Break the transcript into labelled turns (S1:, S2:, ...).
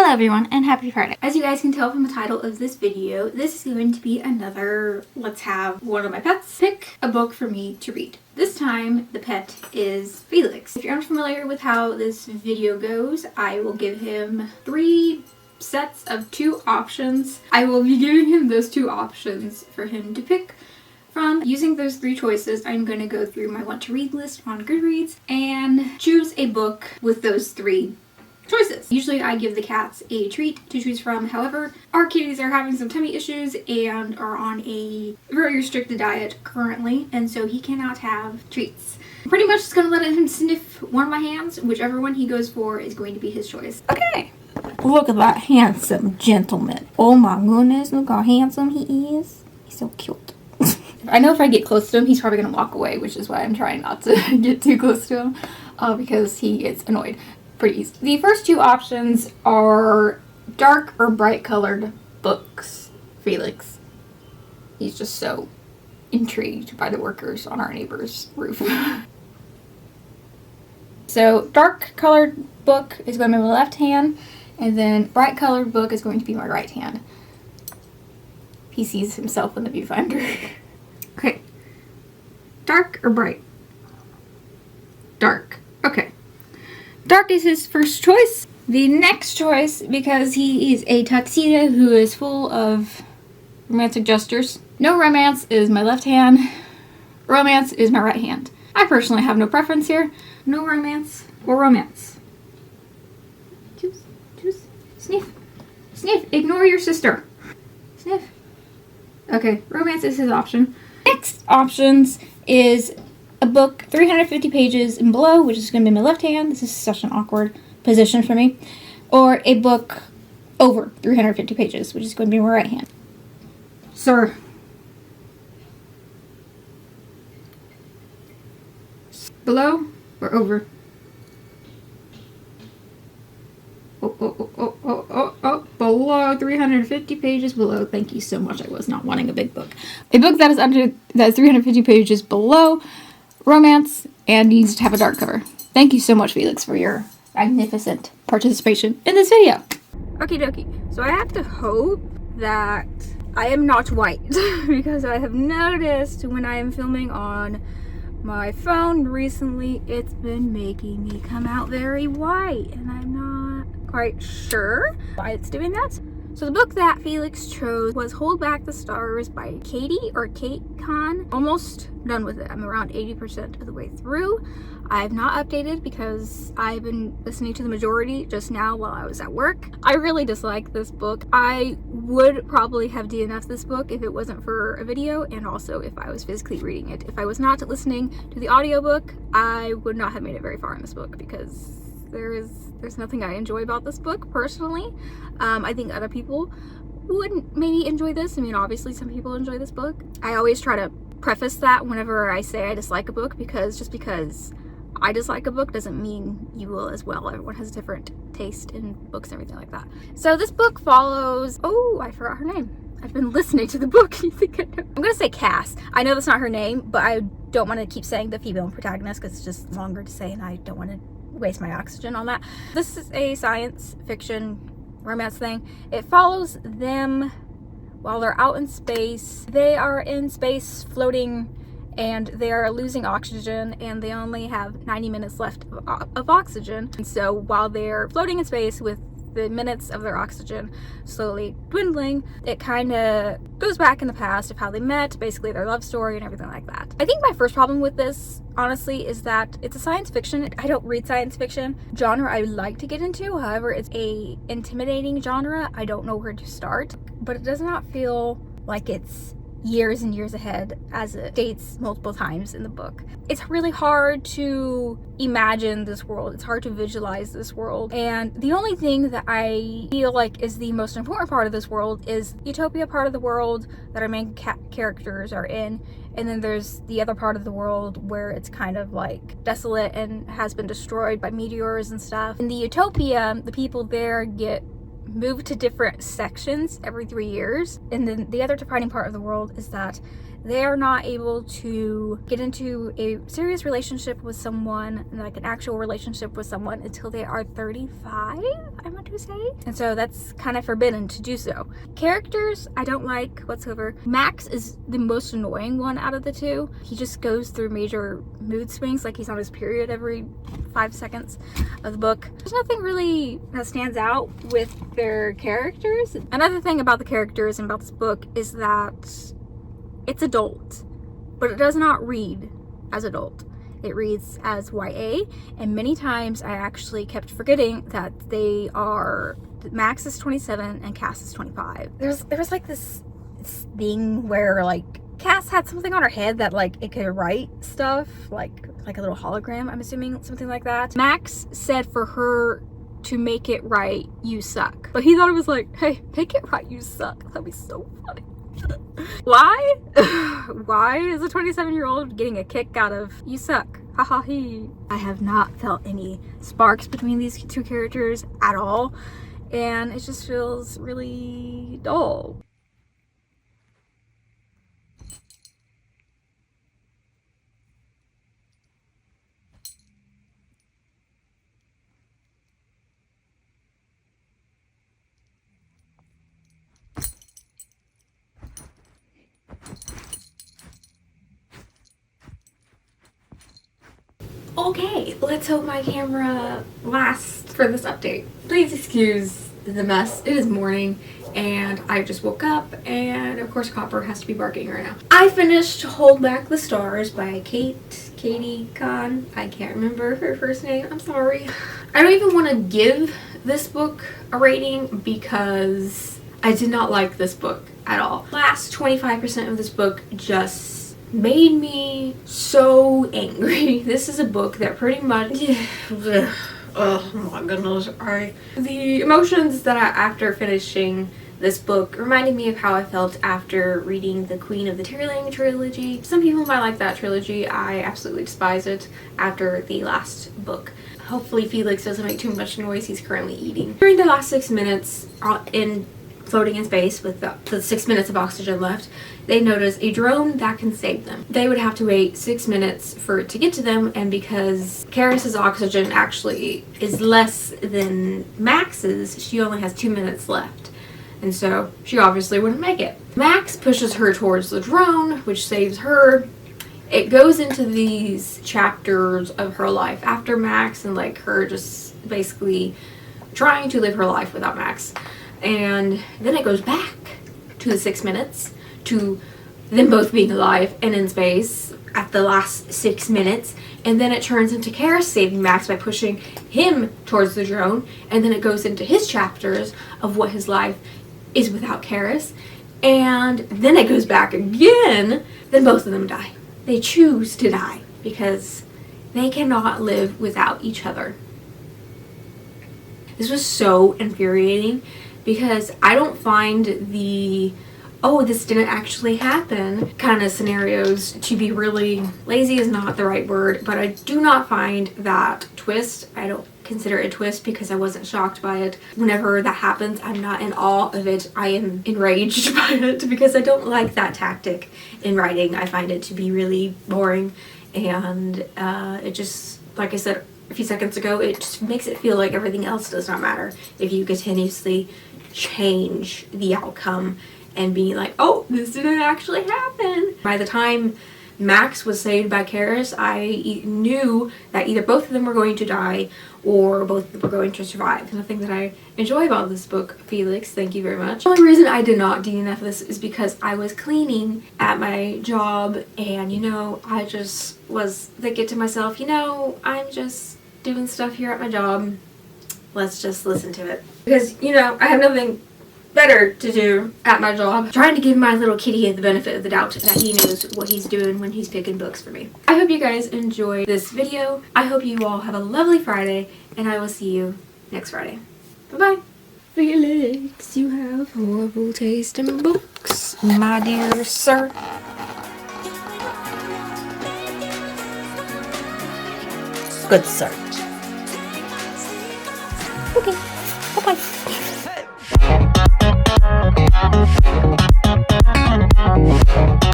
S1: Hello everyone and happy Friday. As you guys can tell from the title of this video, this is going to be another let's have one of my pets pick a book for me to read. This time the pet is Felix. If you're unfamiliar with how this video goes, I will give him 3 sets of 2 options. I will be giving him those 2 options for him to pick from. Using those 3 choices, I'm going to go through my want to read list on Goodreads and choose a book with those 3 choices. Usually I give the cats a treat to choose from. However, our kitties are having some tummy issues and are on a very restricted diet currently, and so he cannot have treats. I'm pretty much just gonna let him sniff one of my hands. Whichever one he goes for is going to be his choice. Okay.
S2: Look at that handsome gentleman. Oh my goodness, look how handsome he is. He's so cute.
S1: I know if I get close to him, he's probably gonna walk away, which is why I'm trying not to get too close to him, because he gets annoyed pretty easy. The first 2 options are dark or bright colored books. Felix. He's just so intrigued by the workers on our neighbor's roof. So dark colored book is going to be my left hand, and then bright colored book is going to be my right hand. He sees himself in the viewfinder. Okay. Dark or bright? Dark. Okay. Dark is his first choice. The next choice, because he is a tuxedo who is full of romantic gestures. No romance is my left hand. Romance is my right hand. I personally have no preference here. No romance or romance. Choose, choose, sniff, sniff. Ignore your sister. Sniff. Okay, romance is his option. Next options is a book 350 pages and below, which is going to be my left hand. This is such an awkward position for me. Or a book over 350 pages, which is going to be my right hand. Sir. Below or over? Oh, below 350 pages below. Thank you so much. I was not wanting a big book. A book that is 350 pages below, romance, and needs to have a dark cover. Thank you so much, Felix, for your magnificent participation in this video. Okie dokie. So I have to hope that I am not white because I have noticed when I am filming on my phone recently, it's been making me come out very white, and I'm not quite sure why it's doing that. So the book that Felix chose was Hold Back the Stars by Katie or Kate Khan. Almost done with it. I'm around 80% of the way through. I've not updated because I've been listening to the majority just now while I was at work. I really dislike this book. I would probably have DNF'd this book if it wasn't for a video, and also if I was physically reading it. If I was not listening to the audiobook, I would not have made it very far in this book because there's nothing I enjoy about this book personally. I think other people wouldn't maybe enjoy this. I mean, obviously some people enjoy this book. I always try to preface that whenever I say I dislike a book, because just because I dislike a book doesn't mean you will as well. Everyone has a different taste in books and everything like that. So this book follows, oh, I forgot her name. I've been listening to the book. You think I know? I'm gonna say Cass. I know that's not her name, but I don't want to keep saying the female protagonist because it's just longer to say and I don't want to waste my oxygen on that. This is a science fiction romance thing. It follows them while they're out in space. They are in space floating and they are losing oxygen, and they only have 90 minutes left of oxygen. And so while they're floating in space with the minutes of their oxygen slowly dwindling, it kind of goes back in the past of how they met, basically their love story and everything like that. I think my first problem with this, honestly, is that it's a science fiction. I don't read science fiction genre I would like to get into. However, it's a intimidating genre. I don't know where to start, but it does not feel like it's years and years ahead, as it states multiple times in the book. It's really hard to imagine this world. It's hard to visualize this world. And the only thing that I feel like is the most important part of this world is the utopia part of the world that our main characters are in. And then there's the other part of the world where it's kind of like desolate and has been destroyed by meteors and stuff. In the utopia, the people there get moved to different sections every 3 years. And then the other defining part of the world is that they are not able to get into a serious relationship with someone, like an actual relationship with someone, until they are 35, I want to say. And so that's kind of forbidden to do so. Characters I don't like whatsoever. Max is the most annoying one out of the two. He just goes through major mood swings, like he's on his period every 5 seconds of the book. There's nothing really that stands out with their characters. Another thing about the characters and about this book is that it's adult, but it does not read as adult. It reads as YA, and many times I actually kept forgetting that they are, Max is 27 and Cass is 25. There was like this thing where like Cass had something on her head that like it could write stuff, like a little hologram, I'm assuming, something like that. Max said for her to make it right, you suck. But he thought it was like, hey, make it right, you suck. That'd be so funny. Why? Why is a 27-year-old getting a kick out of you suck? Haha he. I have not felt any sparks between these two characters at all, and it just feels really dull. Okay, let's hope my camera lasts for this update. Please excuse the mess. It is morning and I just woke up, and of course Copper has to be barking right now. I finished Hold Back the Stars by Katie Kahn. I can't remember her first name. I'm sorry. I don't even want to give this book a rating because I did not like this book at all. Last 25% of this book just made me so angry. This is a book that pretty much oh my goodness. The emotions that after finishing this book reminded me of how I felt after reading the Queen of the Tearling trilogy. Some people might like that trilogy. I absolutely despise it after the last book. Hopefully Felix doesn't make too much noise. He's currently eating. During the last 6 minutes in floating in space with the 6 minutes of oxygen left, they notice a drone that can save them. They would have to wait 6 minutes for it to get to them, and because Karis's oxygen actually is less than Max's, she only has 2 minutes left. And so she obviously wouldn't make it. Max pushes her towards the drone, which saves her. It goes into these chapters of her life after Max and like her just basically trying to live her life without Max. And then it goes back to the 6 minutes to them both being alive and in space at the last 6 minutes, and then it turns into Karis saving Max by pushing him towards the drone, and then it goes into his chapters of what his life is without Karis, and then it goes back again. Then both of them die. They choose to die because they cannot live without each other. This was so infuriating because I don't find the oh, this didn't actually happen kind of scenarios to be really, lazy is not the right word, but I do not find that twist. I don't consider it a twist because I wasn't shocked by it. Whenever that happens, I'm not in awe of it. I am enraged by it because I don't like that tactic in writing. I find it to be really boring, and it just, like I said a few seconds ago, it just makes it feel like everything else does not matter if you continuously change the outcome and being like, oh, this didn't actually happen. By the time Max was saved by Karis, I knew that either both of them were going to die or both of them were going to survive. And the thing that I enjoy about this book, Felix, thank you very much. The only reason I did not DNF this is because I was cleaning at my job, and you know, I just was thinking to myself, you know, I'm just doing stuff here at my job. Let's just listen to it. Because, you know, I have nothing better to do at my job. Trying to give my little kitty the benefit of the doubt that he knows what he's doing when he's picking books for me. I hope you guys enjoyed this video. I hope you all have a lovely Friday, and I will see you next Friday. Bye-bye. Felix, you have horrible taste in books, my dear sir.
S2: Good sir.
S1: Okay.